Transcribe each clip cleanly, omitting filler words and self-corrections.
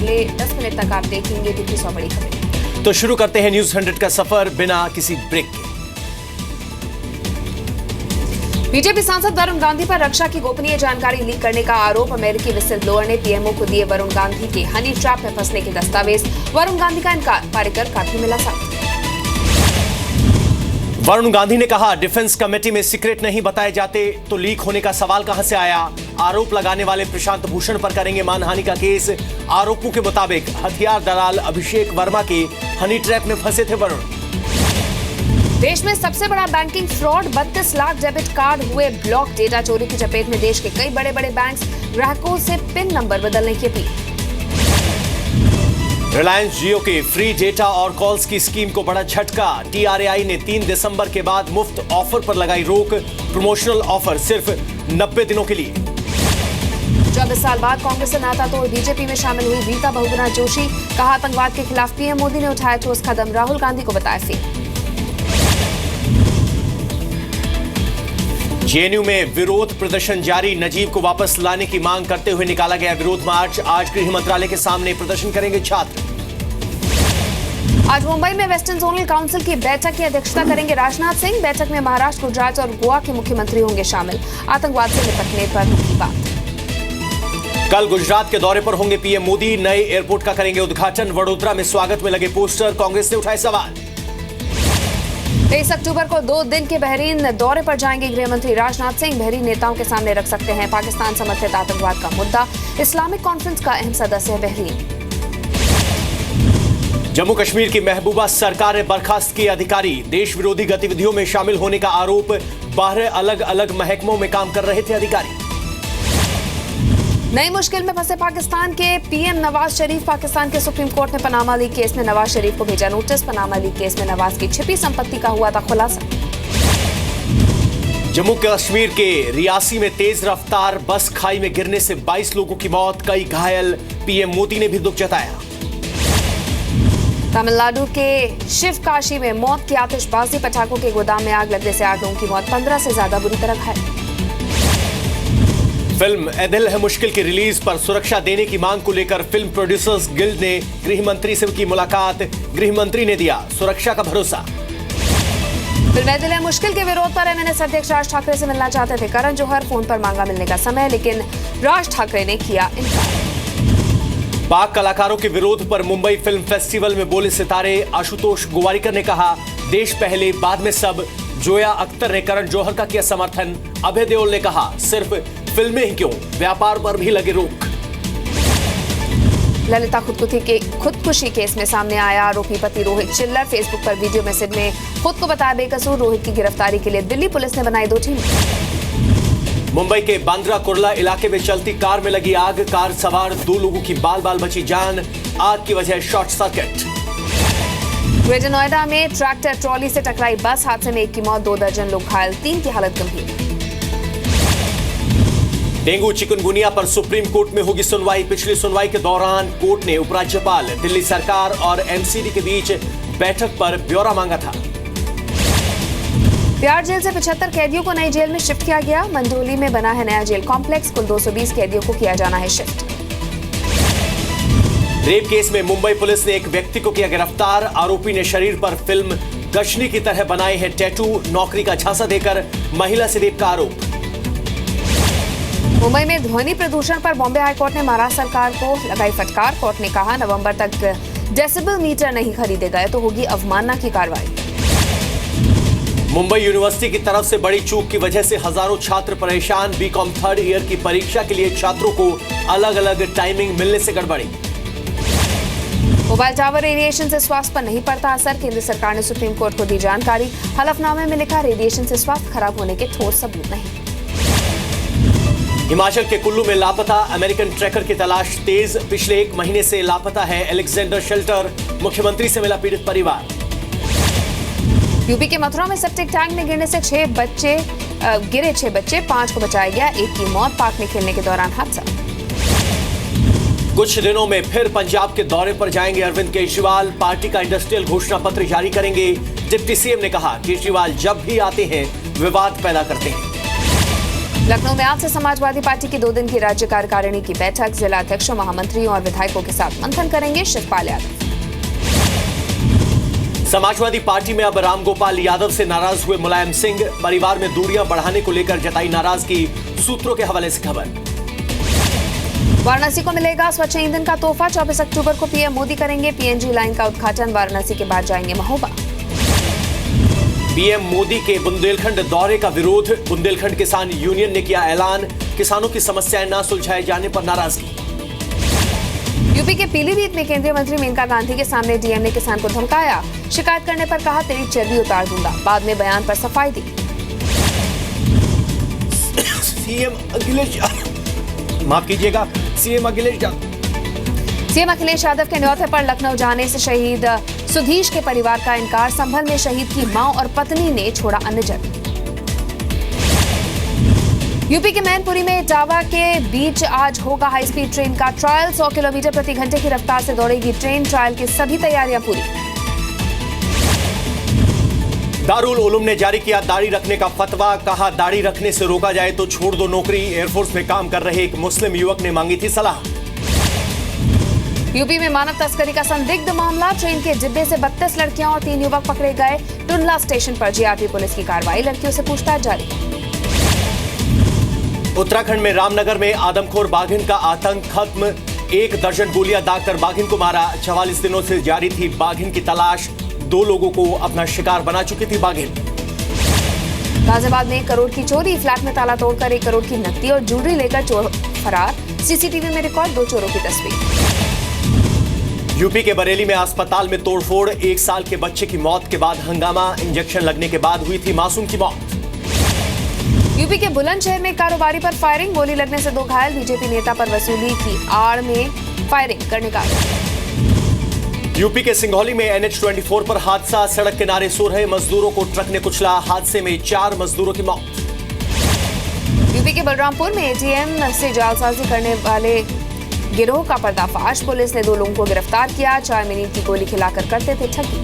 अगले 10 मिनट तक आप देखेंगे कि 100 बड़ी खबरें। तो शुरू करते हैं न्यूज 100 का सफर बिना किसी ब्रेक के। बीजेपी सांसद वरुण गांधी पर रक्षा की गोपनीय जानकारी लीक करने का आरोप। अमेरिकी विसिल ब्लोअर ने पीएमओ को दिए वरुण गांधी के हनी ट्रैप में फंसने के दस्तावेज। वरुण गांधी का इनकार, पारिकर का भी मिला साथ। वरुण गांधी ने कहा, डिफेंस कमेटी में सीक्रेट नहीं बताए जाते तो लीक होने का सवाल कहां से आया। आरोप लगाने वाले प्रशांत भूषण पर करेंगे मानहानि का केस। आरोपों के मुताबिक हथियार दलाल अभिषेक वर्मा के हनी ट्रैप में फंसे थे वरुण। देश में सबसे बड़ा banking fraud, 32 lakh debit card हुए ब्लॉक। डेटा चोरी की चपेट में देश के कई बड़े बड़े बैंक्स, ग्राहकों से पिन नंबर बदलने की अपील। रिलायंस जियो के फ्री डेटा और कॉल्स की स्कीम को बड़ा झटका। टीआरएआई ने 3 दिसंबर के बाद मुफ्त ऑफर पर लगाई रोक। प्रमोशनल ऑफर सिर्फ 90 दिनों के लिए। 24 साल बाद कांग्रेस से नाता तोड़ बीजेपी में शामिल हुई रीता बहुगुणा जोशी। कहा, आतंकवाद के खिलाफ पीएम मोदी ने उठाया ठोस कदम, राहुल गांधी को बताया फेल। जेएनयू में विरोध प्रदर्शन जारी। नजीब को वापस लाने की मांग करते हुए निकाला गया विरोध मार्च। आज गृह मंत्रालय के सामने प्रदर्शन करेंगे छात्र। आज मुंबई में वेस्टर्न जोनल काउंसिल की बैठक की अध्यक्षता करेंगे राजनाथ सिंह। बैठक में महाराष्ट्र, गुजरात और गोवा के मुख्यमंत्री होंगे शामिल। आतंकवाद से निपटने पर होगी बात। कल गुजरात के दौरे पर होंगे पीएम मोदी। नए एयरपोर्ट का करेंगे उद्घाटन। वडोदरा में स्वागत में लगे पोस्टर। कांग्रेस ने उठाए सवाल। 23 अक्टूबर को 2 दिन के बहरीन दौरे पर जाएंगे गृह मंत्री राजनाथ सिंह। बहरीन नेताओं के सामने रख सकते हैं पाकिस्तान समर्थित आतंकवाद का मुद्दा। इस्लामिक कॉन्फ्रेंस का अहम सदस्य है बहरीन। जम्मू कश्मीर की महबूबा सरकार ने बर्खास्त किए अधिकारी। देश विरोधी गतिविधियों में शामिल होने का आरोप। 12 अलग अलग महकमों में काम कर रहे थे अधिकारी। नई मुश्किल में फंसे पाकिस्तान के पीएम नवाज शरीफ। पाकिस्तान के सुप्रीम कोर्ट ने पनामा लीक केस में नवाज शरीफ को भेजा नोटिस। पनामा लीक केस में नवाज की छिपी संपत्ति का हुआ था खुलासा। जम्मू कश्मीर के रियासी में तेज रफ्तार बस खाई में गिरने से 22 लोगों की मौत, कई घायल। पीएम मोदी ने भी दुख जताया। तमिलनाडु के शिवकाशी में मौत की आतिशबाजी। पटाखों के गोदाम में आग लगने से 8 लोगों की मौत, 15 से ज्यादा बुरी तरह घायल। फिल्म ए दिल है मुश्किल की रिलीज पर सुरक्षा देने की मांग को लेकर फिल्म प्रोड्यूसर्स गिल्ड ने गृह मंत्री से की मुलाकात। गृह मंत्री ने दिया सुरक्षा का भरोसा। फिल्म ए दिल है मुश्किल के विरोध पर एमएनएस अध्यक्ष राज ठाकरे से मिलना चाहते थे करण जौहर। फोन पर मांगा मिलने का समय, लेकिन राज ठाकरे ने किया इनकार। पाक कलाकारों के विरोध पर मुंबई फिल्म फेस्टिवल में बोले सितारे। आशुतोष गोवारिकर ने कहा, देश पहले बाद में सब। जोया अख्तर ने करण जौहर का किया समर्थन। अभय देओल ने कहा, सिर्फ फिल्में ही क्यों, व्यापार पर भी लगे रोक। ललिता खुदकुशी केस में सामने आया आरोपी पति रोहित चिल्लर। फेसबुक पर वीडियो मैसेज में खुद को बताया बेकसूर। रोहित की गिरफ्तारी के लिए दिल्ली पुलिस ने बनाई 2 टीम। मुंबई के बांद्रा कुर्ला इलाके में चलती कार में लगी आग। कार सवार 2 लोगों की बाल बाल बची जान। आग की वजह शॉर्ट सर्किट। ग्रेटर नोएडा में ट्रैक्टर ट्रॉली से टकराई बस। हादसे में 1 की मौत, 2 दर्जन लोग घायल, 3 की हालत गंभीर। डेंगू चिकनगुनिया पर सुप्रीम कोर्ट में होगी सुनवाई। पिछली सुनवाई के दौरान कोर्ट ने उपराज्यपाल, दिल्ली सरकार और एमसीडी के बीच बैठक पर ब्यौरा मांगा था। तिहाड़ जेल से 75 कैदियों को नई जेल में शिफ्ट किया गया। मंडोली में बना है नया जेल कॉम्प्लेक्स। कुल 220 कैदियों को किया जाना है शिफ्ट। रेप केस में मुंबई पुलिस ने एक व्यक्ति को किया गिरफ्तार। आरोपी ने शरीर पर फिल्म गजनी की तरह बनाए हैं टैटू। नौकरी का झांसा देकर महिला से रेप का आरोप। मुंबई में ध्वनि प्रदूषण पर बॉम्बे हाईकोर्ट ने महाराष्ट्र सरकार को लगाई फटकार। कोर्ट ने कहा, नवंबर तक डेसिबल मीटर नहीं खरीदे गए तो होगी अवमानना की कार्रवाई। मुंबई यूनिवर्सिटी की तरफ से बड़ी चूक की वजह से हजारों छात्र परेशान। बीकॉम 3rd ईयर की परीक्षा के लिए छात्रों को अलग अलग टाइमिंग मिलने से गड़बड़ी। मोबाइल टावर रेडिएशन से स्वास्थ्य पर नहीं पड़ता असर। केंद्र सरकार ने सुप्रीम कोर्ट को दी जानकारी। हलफनामे में लिखा, रेडिएशन से स्वास्थ्य खराब होने के ठोस सबूत नहीं। हिमाचल के कुल्लू में लापता अमेरिकन ट्रैकर की तलाश तेज। पिछले 1 महीने से लापता है एलेक्जेंडर शेल्टर। मुख्यमंत्री से मिला पीड़ित परिवार। यूपी के मथुरा में सेप्टिक टैंक में गिरने से 6 बच्चे, 5 को बचाया गया। 1 की मौत। पार्क में खेलने के दौरान हादसा। कुछ दिनों में फिर पंजाब के दौरे पर जाएंगे अरविंद केजरीवाल। पार्टी का इंडस्ट्रियल घोषणा पत्र जारी करेंगे। डिप्टी सीएम ने कहा, केजरीवाल जब भी आते हैं विवाद पैदा करते हैं। लखनऊ में आज से समाजवादी पार्टी की 2 दिन की राज्य कार्यकारिणी की बैठक। जिला अध्यक्षों, महामंत्रियों और विधायकों के साथ मंथन करेंगे शिवपाल यादव। समाजवादी पार्टी में अब रामगोपाल यादव से नाराज हुए मुलायम सिंह। परिवार में दूरियां बढ़ाने को लेकर जताई नाराजगी। सूत्रों के हवाले से खबर। वाराणसी को मिलेगा स्वच्छ ईंधन का तोहफा। 24 अक्टूबर को पीएम मोदी करेंगे पीएनजी लाइन का उद्घाटन। वाराणसी के बाद जाएंगे महोबा। पीएम मोदी के बुंदेलखंड दौरे का विरोध। बुंदेलखंड किसान यूनियन ने किया ऐलान। किसानों की समस्याएं न सुलझाए जाने पर नाराजगी। यूपी के पीलीभीत में केंद्रीय मंत्री मेनका गांधी के सामने डीएम ने किसान को धमकाया। शिकायत करने पर कहा तेरी चर्बी उतार दूंगा। बाद में बयान पर सफाई दी। सीएम अखिलेश अखिलेश यादव के न्योते पर लखनऊ जाने से शहीद सुधीश के परिवार का इनकार। संभल में शहीद की मां और पत्नी ने छोड़ा अन्न जल। यूपी के मैनपुरी में इटावा के बीच आज होगा हाई स्पीड ट्रेन का ट्रायल। 100 किलोमीटर प्रति घंटे की रफ्तार से दौड़ेगी ट्रेन। ट्रायल की सभी तैयारियां पूरी। दारुल उलूम ने जारी किया दाढ़ी रखने का फतवा। कहा दाढ़ी रखने से रोका जाए तो छोड़ दो नौकरी। एयरफोर्स में काम कर रहे एक मुस्लिम युवक ने मांगी थी सलाह। यूपी में मानव तस्करी का संदिग्ध मामला। ट्रेन के डिब्बे से 32 लड़कियां और 3 युवक पकड़े गए। टुंडला स्टेशन पर जीआरपी पुलिस की कार्रवाई। लड़कियों से पूछताछ जारी। उत्तराखंड में रामनगर में आदमखोर बाघिन का आतंक खत्म। 1 दर्जन गोलियां दागकर बाघिन को मारा। 44 दिनों से जारी थी बाघिन की तलाश। 2 लोगों को अपना शिकार बना चुकी थी बाघिन। गाजियाबाद में 1 करोड़ की चोरी। फ्लैट में ताला तोड़कर 1 करोड़ की नकदी और ज्वेलरी लेकर चोर फरार। सीसीटीवी में रिकॉर्ड 2 चोरों की तस्वीर। यूपी के बरेली में अस्पताल में तोड़फोड़। 1 साल के बच्चे की मौत के बाद हंगामा। इंजेक्शन लगने के बाद हुई थी मासूम की मौत। यूपी के बुलंदशहर में कारोबारी पर फायरिंग। गोली लगने से 2 घायल। बीजेपी नेता पर वसूली की आड़ में फायरिंग करने का आरोप। यूपी के सिंघौली में NH24 पर हादसा। सड़क किनारे सो रहे मजदूरों को ट्रक ने कुचला। हादसे में 4 मजदूरों की मौत। यूपी के बलरामपुर में एटीएम से जालसाजी करने वाले गिरोह का पर्दाफाश। पुलिस ने 2 लोगों को गिरफ्तार किया। चाय में नींद की गोली खिलाकर करते थे ठगी।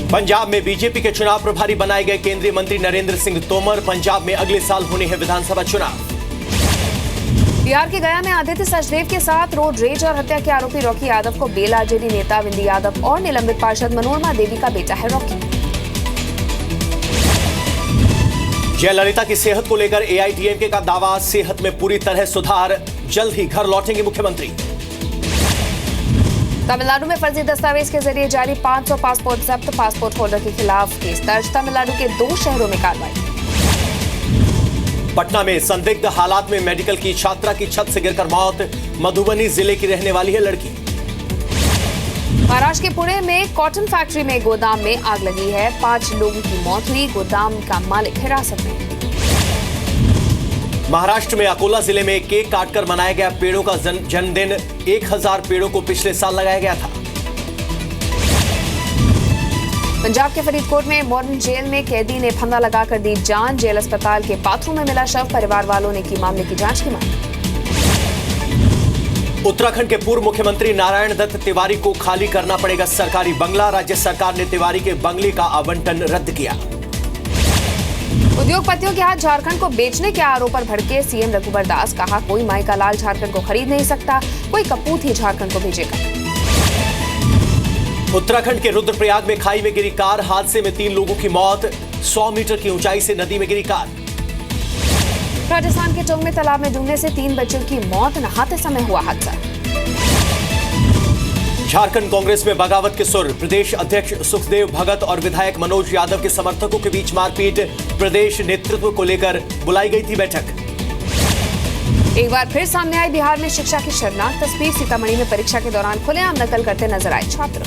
पंजाब में बीजेपी के चुनाव प्रभारी बनाए गए केंद्रीय मंत्री नरेंद्र सिंह तोमर। पंजाब में अगले साल होने हैं विधानसभा चुनाव। बिहार के गया में आदित्य सचदेव के साथ रोड रेज और हत्या के आरोपी रॉकी यादव को बेल। आरजेडी नेता विंदी यादव और निलंबित पार्षद मनोरमा देवी का बेटा है रॉकी। जयललिता की सेहत को लेकर एआईएडीएमके का दावा। सेहत में पूरी तरह सुधार। जल्द ही घर लौटेंगे मुख्यमंत्री। तमिलनाडु में फर्जी दस्तावेज के जरिए जारी 500 पासपोर्ट जब्त। पासपोर्ट होल्डर के खिलाफ केस दर्ज। तमिलनाडु के 2 शहरों में कार्रवाई। पटना में संदिग्ध हालात में मेडिकल की छात्रा की छत से गिरकर मौत। मधुबनी जिले की रहने वाली है लड़की। महाराष्ट्र के पुणे में कॉटन फैक्ट्री में गोदाम में आग लगी है। 5 लोगों की मौत हुई। गोदाम का मालिक हिरासत में। महाराष्ट्र में अकोला जिले में केक काटकर मनाया गया पेड़ों का जन्मदिन। 1000 पेड़ों को पिछले साल लगाया गया था। पंजाब के फरीदकोट में मॉडर्न जेल में कैदी ने फंदा लगाकर दी जान। जेल अस्पताल के बाथरूम में मिला शव। परिवार वालों ने की मामले की जांच की मांग। उत्तराखंड के पूर्व मुख्यमंत्री नारायण दत्त तिवारी को खाली करना पड़ेगा सरकारी बंगला। राज्य सरकार ने तिवारी के बंगले का आवंटन रद्द किया। उद्योगपतियों के हाथ झारखंड को बेचने के आरोप पर भड़के सीएम रघुवर दास। कहा कोई माई का लाल झारखंड को खरीद नहीं सकता। कोई कपूत ही झारखंड को भेजेगा। उत्तराखंड के रुद्रप्रयाग में खाई में गिरी कार। हादसे में 3 लोगों की मौत। 100 मीटर की ऊंचाई से नदी में गिरी कार। राजस्थान के टोंक में तालाब में डूबने से 3 बच्चों की मौत। नहाते समय हुआ हादसा। झारखंड कांग्रेस में बगावत के सुर। प्रदेश अध्यक्ष सुखदेव भगत और विधायक मनोज यादव के समर्थकों के बीच मारपीट। प्रदेश नेतृत्व को लेकर बुलाई गई थी बैठक। एक बार फिर सामने आई बिहार में शिक्षा की शर्मनाक तस्वीर। सीतामढ़ी में परीक्षा के दौरान खुलेआम नकल करते नजर आए छात्र।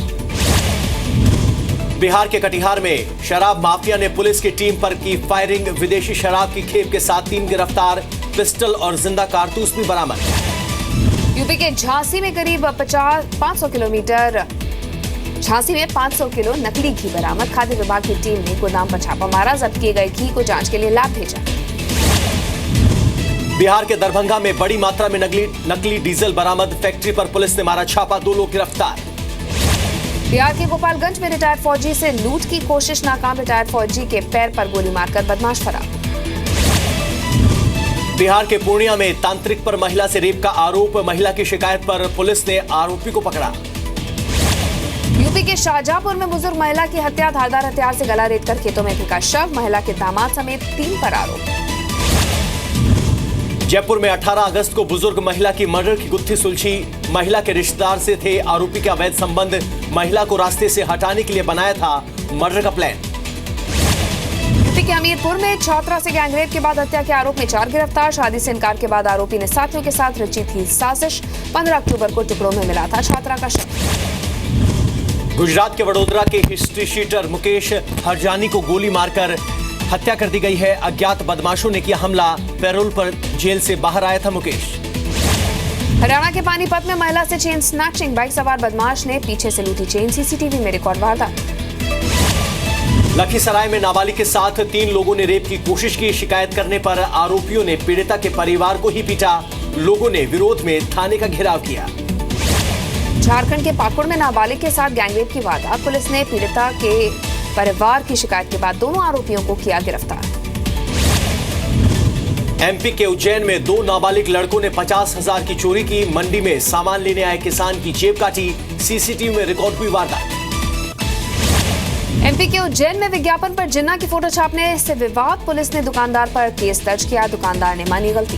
बिहार के कटिहार में शराब माफिया ने पुलिस की टीम पर की फायरिंग। विदेशी शराब की खेप के साथ 3 गिरफ्तार। पिस्टल और जिंदा कारतूस भी बरामद। यूपी के झांसी में करीब 500 किलोमीटर झांसी में 500 किलो नकली घी बरामद। खाद्य विभाग की टीम ने गोदाम पर छापा मारा। जब्त किए गए घी को जांच के लिए लैब भेजा। बिहार के दरभंगा में बड़ी मात्रा में नकली डीजल बरामद। फैक्ट्री पर पुलिस ने मारा छापा। 2 लोग गिरफ्तार। बिहार के गोपालगंज में रिटायर्ड फौजी से लूट की कोशिश नाकाम। रिटायर्ड फौजी के पैर पर गोली मारकर बदमाश फरार। बिहार के पूर्णिया में तांत्रिक पर महिला से रेप का आरोप, महिला की शिकायत पर पुलिस ने आरोपी को पकड़ा। यूपी के शाहजहांपुर में बुजुर्ग महिला की हत्या, धारदार हथियार से गला रेतकर खेतों में फेंका शव, महिला के दामाद समेत 3 पर आरोप। जयपुर में 18 अगस्त को बुजुर्ग महिला की मर्डर की गुत्थी सुलझी, महिला के रिश्तेदार से थे आरोपी के अवैध संबंध, महिला को रास्ते से हटाने के लिए बनाया था मर्डर का प्लान। यूपी के हमीरपुर में छात्रा से गैंगरेप के बाद हत्या के आरोप में 4 गिरफ्तार, शादी से इनकार के बाद आरोपी ने साथियों के साथ रची थी साजिश, 15 अक्टूबर को टुकड़ों में मिला था छात्रा का शव। गुजरात के वडोदरा के हिस्ट्री शीटर मुकेश हरजानी को गोली मारकर हत्या कर दी गई है, अज्ञात बदमाशों ने किया हमला, पैरोल पर जेल से बाहर आया था मुकेश। हरियाणा के पानीपत में महिला से चेन स्नैचिंग, बाइक सवार बदमाश ने पीछे से लूटी चेन, सीसीटीवी में रिकॉर्ड वारदात। लखीसराय में नाबालिग के साथ 3 लोगों ने रेप की कोशिश की, शिकायत करने पर आरोपियों ने पीड़िता के परिवार को ही पीटा, लोगों ने विरोध में थाने का घेराव किया। झारखंड के पाकुड़ में नाबालिग के साथ गैंगरेप की वारदात, पुलिस ने पीड़िता के परिवार की शिकायत के बाद दोनों आरोपियों को किया गिरफ्तार। एमपी के उज्जैन में 2 नाबालिग लड़कों ने 50,000 की चोरी की, मंडी में सामान लेने आए किसान की जेब काटी, सीसीटीवी में रिकॉर्ड हुई वारदात। एमपी के उज्जैन में विज्ञापन पर जिन्ना की फोटो छापने से विवाद, पुलिस ने दुकानदार पर केस दर्ज किया, दुकानदार ने मानी गलती।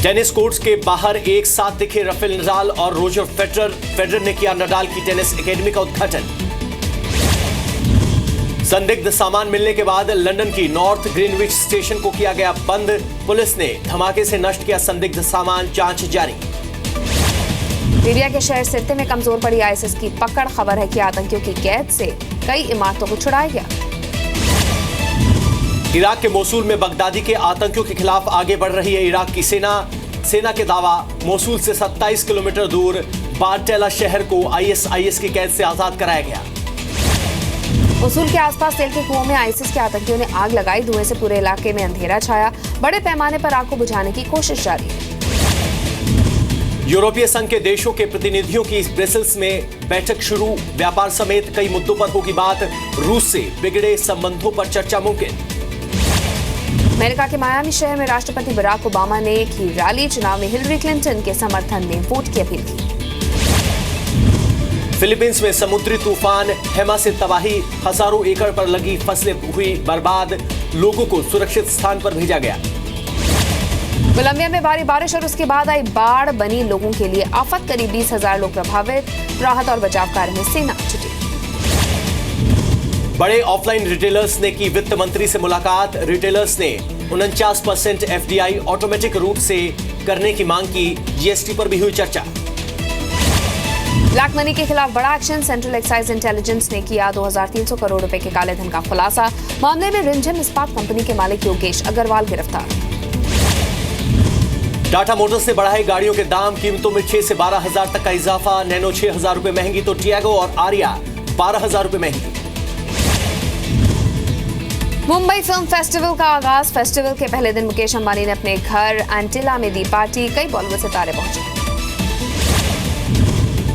टेनिस कोर्ट्स के बाहर एक साथ दिखे राफेल नडाल और रोजर फेडरर ने किया नडाल की टेनिस एकेडमी का उद्घाटन। संदिग्ध सामान मिलने के बाद लंदन की नॉर्थ ग्रीनविच स्टेशन को किया गया बंद, पुलिस ने धमाके से नष्ट किया संदिग्ध सामान, जांच जारी। सीरिया के शहर सिरते में कमजोर पड़ी आईएसआईएस की पकड़, खबर है कि आतंकियों की कैद से कई इमारतों को छुड़ाया गया। इराक के मोसूल में बगदादी के आतंकियों के खिलाफ आगे बढ़ रही है इराक की सेना के दावा, मोसूल से 27 किलोमीटर दूर बारटेला शहर को आईएसआईएस की कैद से आजाद कराया गया। मोसूल के आसपास तेल के कुओं में आईएसआईएस के आतंकियों ने आग लगाई, धुएं से पूरे इलाके में अंधेरा छाया, बड़े पैमाने पर आग को बुझाने की कोशिश जारी है। यूरोपीय संघ के देशों के प्रतिनिधियों की ब्रसेल्स में बैठक शुरू, व्यापार समेत कई मुद्दों पर होगी बात, रूस से बिगड़े संबंधों पर चर्चा मुमकिन। अमेरिका के मायामी शहर में राष्ट्रपति बराक ओबामा ने की रैली, चुनाव में हिलरी क्लिंटन के समर्थन में वोट की अपील की। फिलीपींस में समुद्री तूफान हेमा से तबाही, हजारों एकड़ पर लगी फसलें हुई बर्बाद, लोगों को सुरक्षित स्थान पर भेजा गया। कोलंबिया में भारी बारिश और उसके बाद आई बाढ़, बनी लोगों के लिए आफत, करीब 20,000 लोग प्रभावित, राहत और बचाव कार्य में सेना जुटी। बड़े ऑफलाइन रिटेलर्स ने की वित्त मंत्री से मुलाकात, रिटेलर्स ने 49% एफडीआई ऑटोमेटिक रूट से करने की मांग की, जीएसटी पर भी हुई चर्चा। ब्लैक मनी के खिलाफ बड़ा एक्शन, सेंट्रल एक्साइज इंटेलिजेंस ने किया 2,300 करोड़ रुपए के काले धन का खुलासा, मामले में रिमझिम इस्पात कंपनी के मालिक योगेश अग्रवाल गिरफ्तार। टाटा मोटर्स ने बढ़ाए गाड़ियों के दाम, कीमतों में 6 से 12,000 तक का इजाफा, नैनो 6,000 रुपए महंगी तो टियागो और आरिया 12,000 रुपए महंगी। मुंबई फिल्म फेस्टिवल का आगाज, फेस्टिवल के पहले दिन मुकेश अंबानी ने अपने घर एंटिला में दी पार्टी, कई बॉलीवुड सितारे पहुंचे।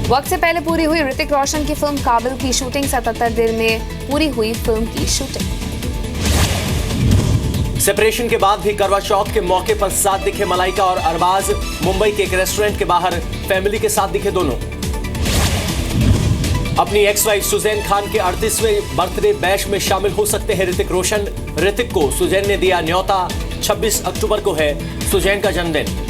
वक्त से पहले पूरी हुई ऋतिक रोशन की फिल्म काबिल की शूटिंग, 77 दिन में पूरी हुई फिल्म की शूटिंग। सेपरेशन के बाद भी करवा चौथ के मौके पर साथ दिखे मलाइका और अरबाज, मुंबई के एक रेस्टोरेंट के बाहर फैमिली के साथ दिखे दोनों। अपनी एक्स वाइफ सुजैन खान के 38वें बर्थडे बैश में शामिल हो सकते हैं ऋतिक रोशन, ऋतिक को सुजैन ने दिया न्योता, 26 अक्टूबर को है सुजैन का जन्मदिन।